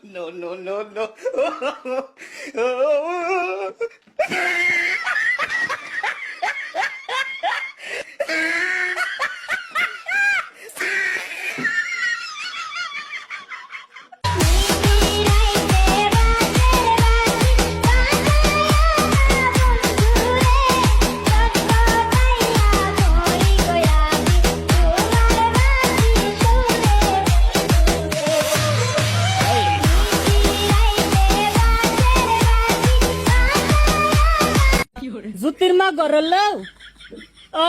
No, no, no, no. জুতির মা গরল ও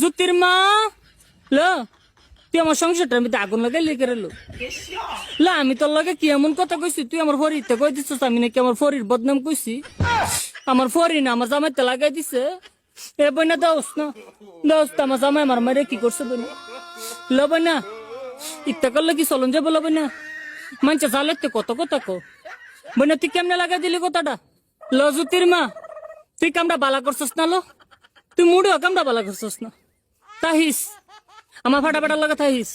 জুতির মা লো তুই আমার সংসারটার মধ্যে আগুন লাগাই লেগে রেলো লা আমি তোর লগে কি এমন কথা কইছি তুই আমার ফরিতে কই দিছিস আমি নাকি আমার ফরির বদনাম কইছি আমার ফরি না আমার জামাইতে লাগাই দিছে এ বইনা দোস্ত আমার জামাই আমার মারে কি করছে বইনা লো বইনা ইত্যা করলে কি চলন যাবো লো বইনা মানছে জালেতে কত কথা কো বইনা তুই কেমনে লাগাই দিলি কথাটা লো জুতির মা তুই কামটা বালা করছস না লো তুই মুড়েও কামটা বালা করছস না তাহিস আমার ফাটাফাটার লাগে তাহিস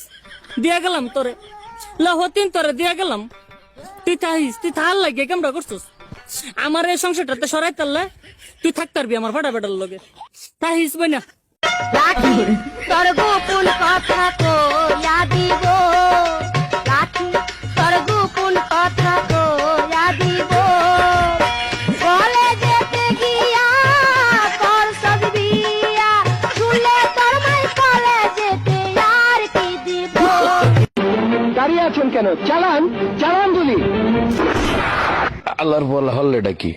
দিয়া গেলাম তোরে লো হতিন তোরে দিয়া গেলাম তুই তাহিস তুই থাল লাগে কামটা করছস আমার এই সংসারটাতে সরাই তারলে তুই থাকতে পারবি আমার ফাটাফাটার লগে তাহিস বই না রাখি তোর গোপন কথা কইয়া দিব রাখি তোর গোপন কথা কইয়া দিব বলে যেতে গিয়া তোর সব বিয়া শুনলে তোর মাই বলে যেতে আর কি দিব দাঁড়িয়ে আছেন কেন চালান চালান বলি আল্লাহর বলা হল্লেটা কি